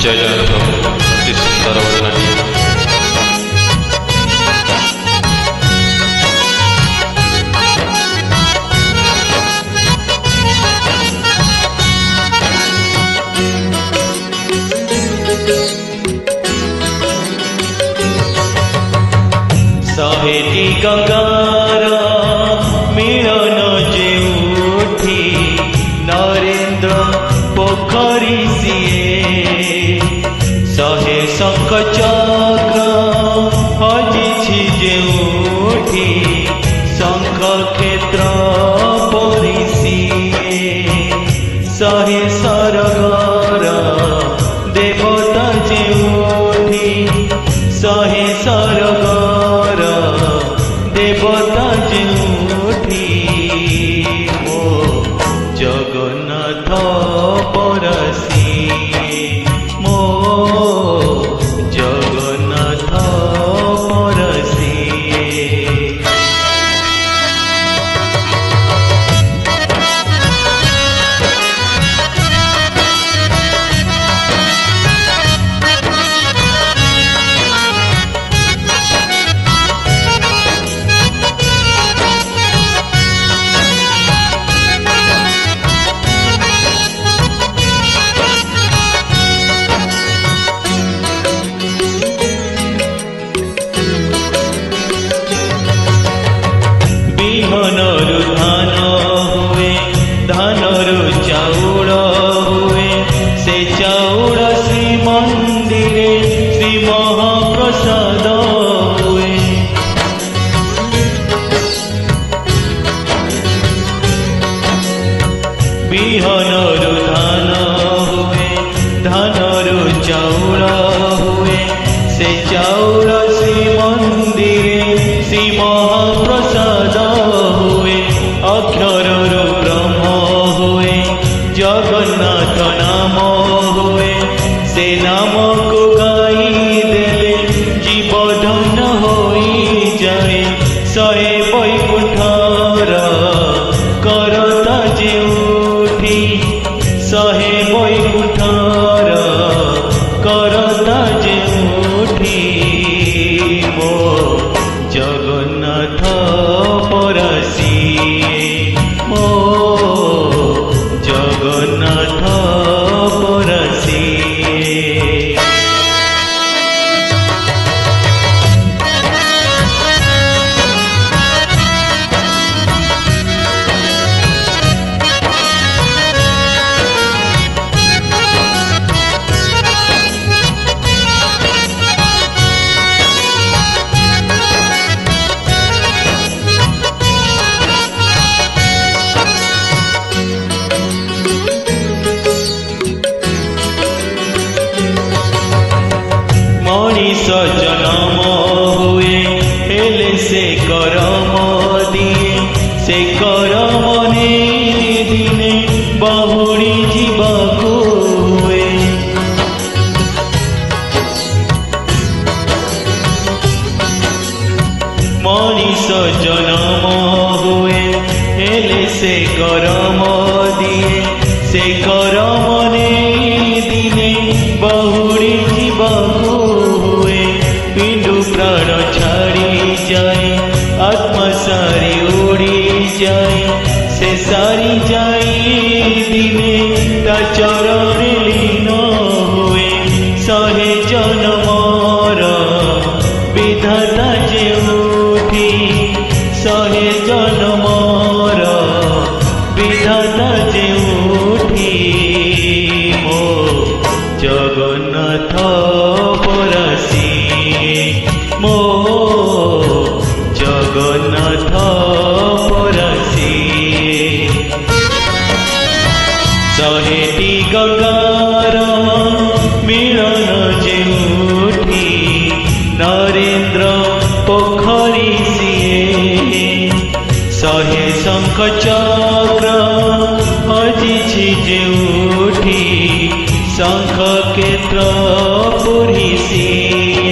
जय जगन्नाथ प्रभु अति सुंदर भजनटी सहेटी गंगार मिलन जेउठी नरेंद्र पोखरी सीए सहे शंख चक्र हजिछि जेउठी शंख क्षेत्र परिसीए सहे सरगर देवता जेउठी सहे सरगर देवता जेउठी मो जगन्नाथ परसी मो जगन्नाथ परसी बिहनरु धान हुए धानरु चाउल हुए से चाउल श्री मंदिरे श्री महाप्रसाद हुए बिहनरु धान हुए धानरु चाउल हुए से चाउल श्री मंदिरे श्री महाप्रसाद हुए अक्षररु ब्रह्म हुए जगन्नाथ नाम हुए से नाम को गाई देले जीव धन होई जाए सहे वैकुंठर करता जेउठी सहे वैकुंठर करता जेउठी मो जगन्नाथ परसी मो जगन्नाथ परसी मनीष जन्म हुए हेले से करम दिए से करम ने दिने बहुड़ी जीवको हुए मनीष जन्म हुए हेले से करम दिए से करम ने दिने बहुड़ी जीवको पिंडु प्राण छाड़ी जाए आत्मा सारी उड़ी जाए से सारी जाए दिने ता चरण लीन हुए सहे जन्मर विधाता जेउठी सहे जन्मर विधाता जेउठी मो जगन्नाथ परसी मो जगन्नाथ परसी सहेटी गंगार मिलन जेउठी नरेंद्र पोखरी सीए सहे शंख चक्र हजिछि जेउठी शंख क्षेत्र परिसीए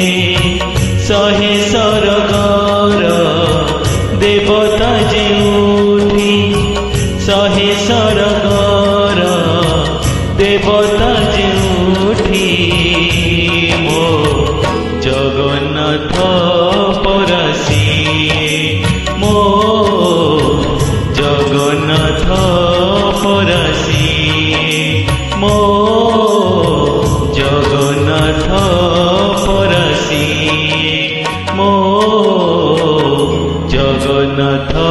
सहे सरगर देवता जेउठी सहे सरगर देवता ଦେବତା ଯେଉଁଠି ମୋ ଜଗନ୍ନାଥ ପରାସିଏ ମୋ ଜଗନ୍ନାଥ ପରାସିଏ ମୋ ଜଗନ୍ନାଥ ପରାସିଏ ମୋ ଜଗନ୍ନାଥ